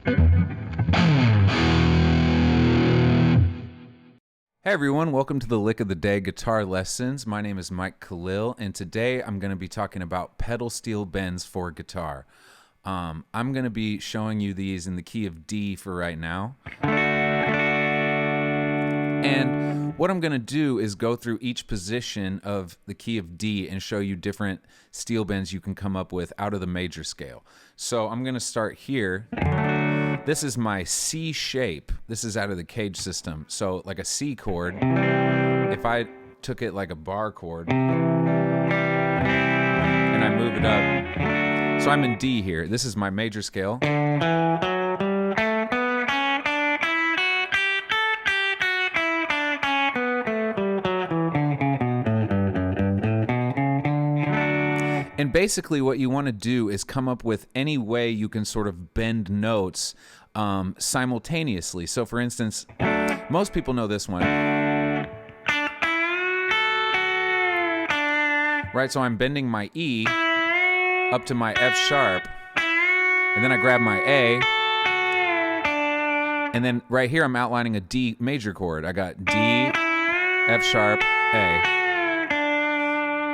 Hey everyone, welcome to the Lick of the Day Guitar Lessons. My name is Mike Khalil, and today I'm going to be talking about pedal steel bends for guitar. I'm going to be showing you these in the key of D for right now. And what I'm going to do is go through each position of the key of D and show you different steel bends you can come up with out of the major scale. So I'm going to start here. This is my C shape. This is out of the Cage system. So like a C chord, if I took it like a bar chord and I move it up, so I'm in D here. This is my major scale. And basically what you want to do is come up with any way you can sort of bend notes simultaneously. So for instance, most people know this one. Right, so I'm bending my E up to my F sharp, and then I grab my A, and then right here I'm outlining a D major chord. I got D, F sharp, A.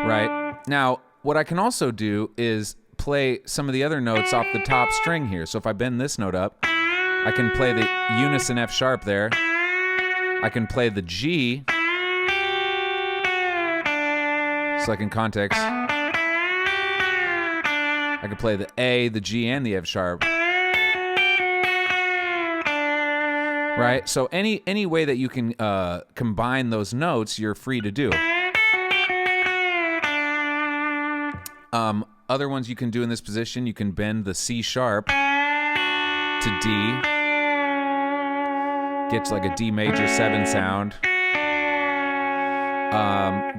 Right, now what I can also do is play some of the other notes off the top string here. So if I bend this note up, I can play the unison F sharp there. I can play the G. It's like in context. I can play the A, the G, and the F sharp. Right? So any way that you can combine those notes, you're free to do. Other ones you can do in this position, you can bend the C sharp to D, get to like a D major 7 sound.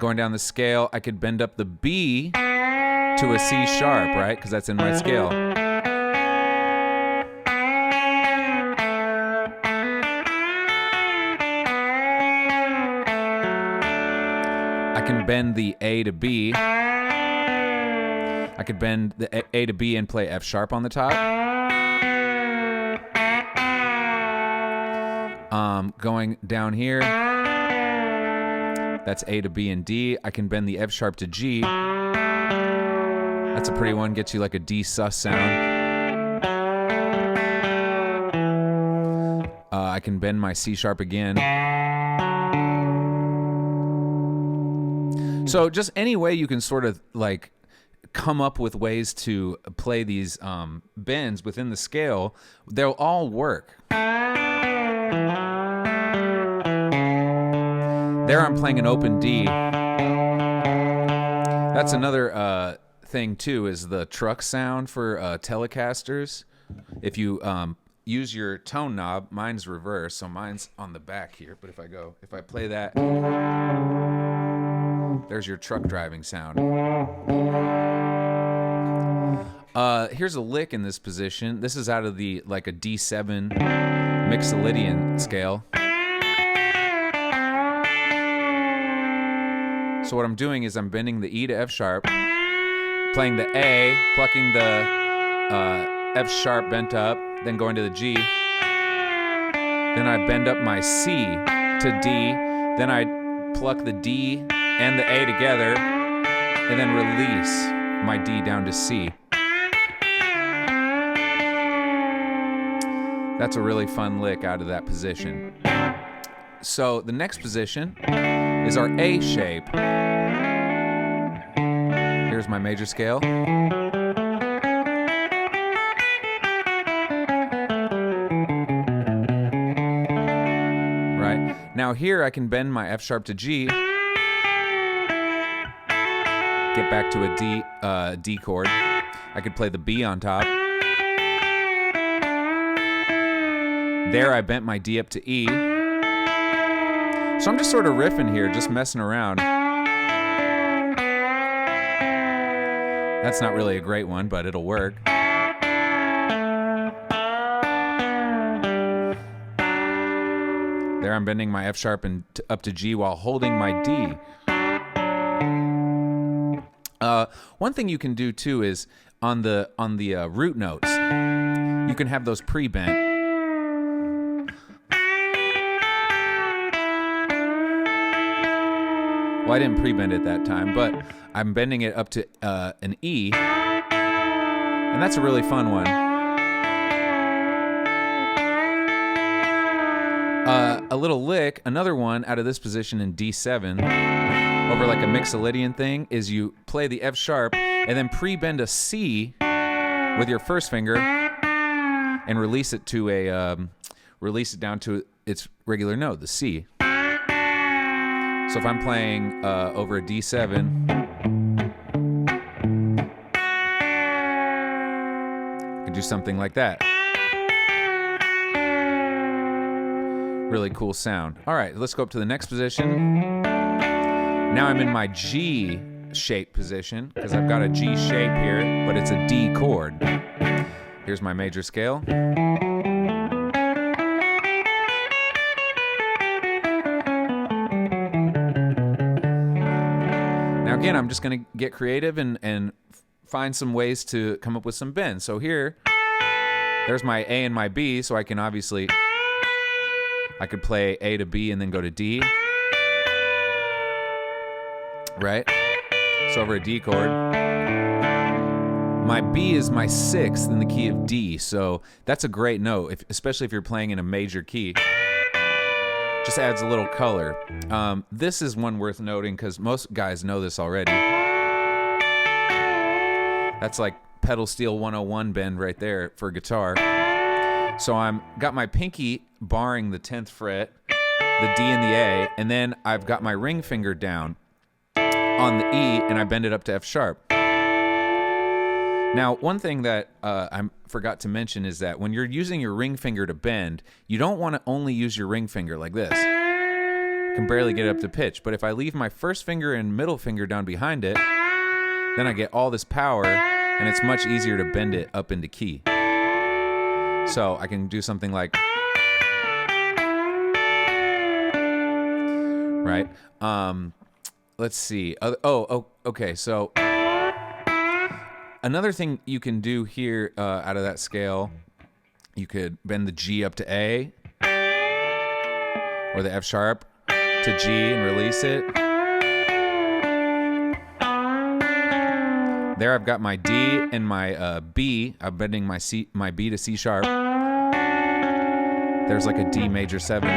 Going down the scale, I could bend up the B to a C sharp, right? Because that's in my scale. I can bend the A to B. I could bend the A to B and play F sharp on the top. Going down here, that's A to B and D. I can bend the F sharp to G. That's a pretty one, gets you like a D sus sound. I can bend my C sharp again. So just any way you can sort of like come up with ways to play these bends within the scale, they'll all work. There I'm playing an open D. That's another thing too, is the truck sound for Telecasters. If you use your tone knob, mine's reversed, so mine's on the back here, but if I play that, there's your truck driving sound. Here's a lick in this position. This is out of the like a D7 Mixolydian scale. So what I'm doing is I'm bending the E to F sharp, playing the A, plucking the F sharp bent up, then going to the G. Then I bend up my C to D, then I pluck the D and the A together, and then release my D down to C. That's a really fun lick out of that position. So the next position is our A shape. Here's my major scale. Right. Now here I can bend my F sharp to G. Get back to a D chord. I could play the B on top. There I bent my D up to E. So I'm just sort of riffing here, just messing around. That's not really a great one, but it'll work. There I'm bending my F sharp and up to G while holding my D. One thing you can do too is on the root notes, you can have those pre-bent. Well, I didn't pre-bend it that time, but I'm bending it up to an E, and that's a really fun one. A little lick, another one out of this position in D7, over like a Mixolydian thing, is you play the F sharp and then pre-bend a C with your first finger and release it to release it down to its regular note, the C. So if I'm playing over a D7, I could do something like that. Really cool sound. All right, let's go up to the next position. Now I'm in my G shape position because I've got a G shape here, but it's a D chord. Here's my major scale. Now again, I'm just going to get creative and find some ways to come up with some bends. So here, there's my A and my B, so I can obviously, I could play A to B and then go to D. Right? So over a D chord. My B is my sixth in the key of D, so that's a great note, especially if you're playing in a major key. Just adds a little color. This is one worth noting because most guys know this already. That's like pedal steel 101 bend right there for guitar. So I'm got my pinky barring the 10th fret, the D and the A, and then I've got my ring finger down on the E, and I bend it up to F sharp. Now, one thing that I forgot to mention is that when you're using your ring finger to bend, you don't want to only use your ring finger like this. You can barely get it up to pitch, but if I leave my first finger and middle finger down behind it, then I get all this power, and it's much easier to bend it up into key. So I can do something like, right? Let's see. Okay. So another thing you can do here out of that scale, you could bend the G up to A, or the F sharp to G and release it. There I've got my D and my B. I'm bending my B to C sharp. There's like a D major 7.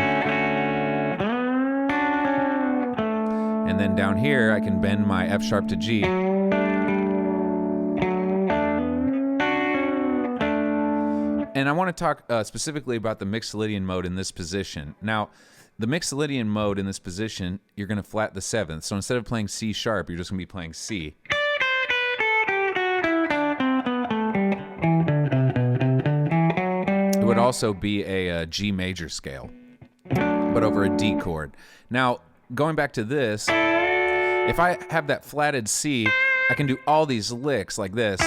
And then down here, I can bend my F sharp to G. And I want to talk specifically about the Mixolydian mode in this position. Now, the Mixolydian mode in this position, you're going to flat the 7th. So instead of playing C sharp, you're just going to be playing C. It would also be a G major scale, but over a D chord. Now, going back to this, if I have that flatted C, I can do all these licks like this.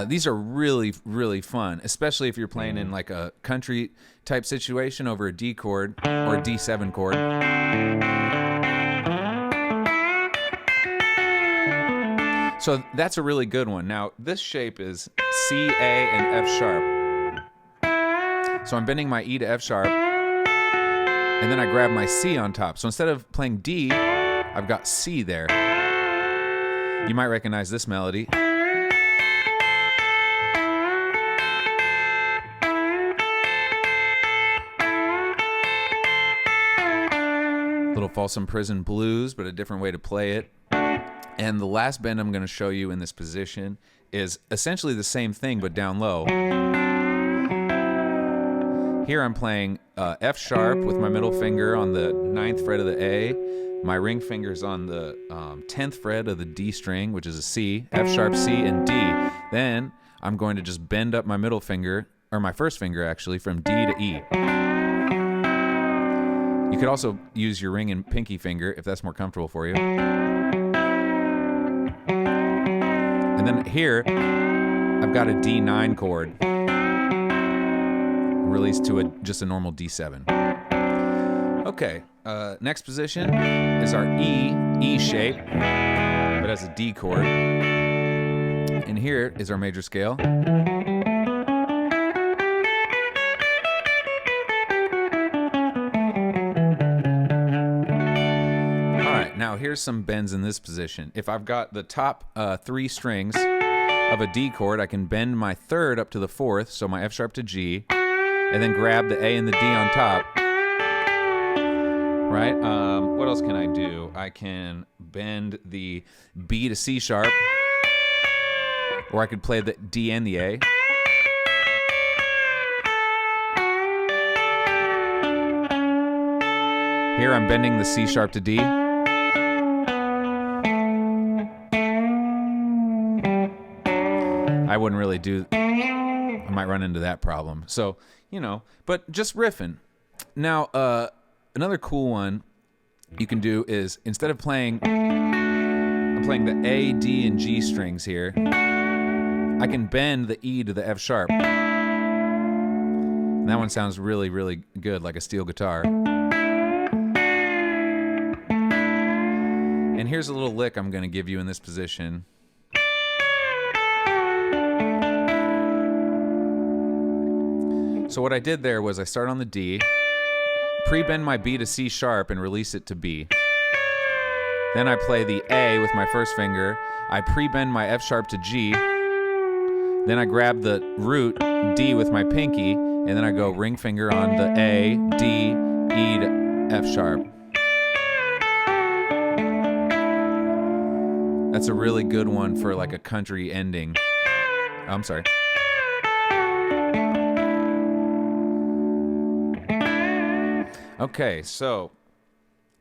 These are really, really fun, especially if you're playing in like a country type situation over a D chord or a D7 chord. So that's a really good one. Now, this shape is C, A, and F sharp. So I'm bending my E to F sharp, and then I grab my C on top. So instead of playing D, I've got C there. You might recognize this melody. Little Folsom Prison Blues, but a different way to play it. And the last bend I'm going to show you in this position is essentially the same thing, but down low. Here I'm playing F sharp with my middle finger on the 9th fret of the A. My ring finger's on the 10th fret of the D string, which is a C, F sharp, C, and D. Then I'm going to just bend up my middle finger, or my first finger actually, from D to E. You could also use your ring and pinky finger if that's more comfortable for you. And then here, I've got a D9 chord released to just a normal D7. Okay, next position is our E shape, but as a D chord. And here is our major scale. here's some bends in this position. If I've got the top 3 strings of a D chord, I can bend my 3rd up to the 4th, so my F sharp to G, and then grab the A and the D on top. Right? What else can I do? I can bend the B to C sharp, or I could play the D and the A. Here I'm bending the C sharp to D. I wouldn't really do, I might run into that problem. So, you know, but just riffing. Now, another cool one you can do is, instead of I'm playing the A, D, and G strings here, I can bend the E to the F sharp. And that one sounds really, really good, like a steel guitar. And here's a little lick I'm going to give you in this position. So what I did there was I start on the D, pre-bend my B to C sharp and release it to B. Then I play the A with my first finger. I pre-bend my F sharp to G. Then I grab the root D with my pinky, and then I go ring finger on the A, D, E to F sharp. That's a really good one for like a country ending. I'm sorry. Okay, so,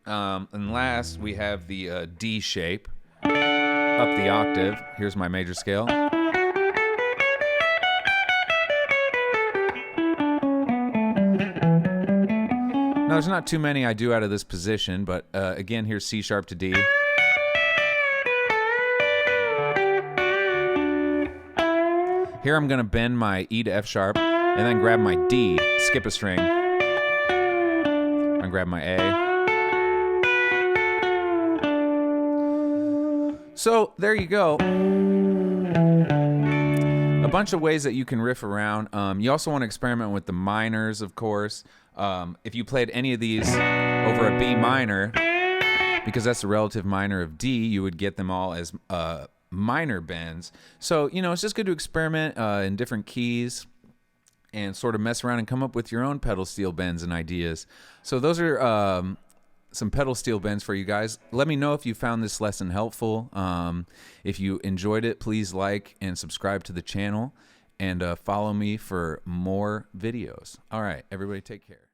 and last we have the D shape, up the octave. Here's my major scale. Now, there's not too many I do out of this position, but again, here's C sharp to D. Here I'm going to bend my E to F sharp, and then grab my D, skip a string. And grab my A. So there you go. A bunch of ways that you can riff around. You also want to experiment with the minors, of course. If you played any of these over a B minor, because that's the relative minor of D, you would get them all as minor bends. So, you know, it's just good to experiment in different keys and sort of mess around and come up with your own pedal steel bends and ideas. So those are some pedal steel bends for you guys. Let me know if you found this lesson helpful. If you enjoyed it, please like and subscribe to the channel, and follow me for more videos. All right, everybody take care.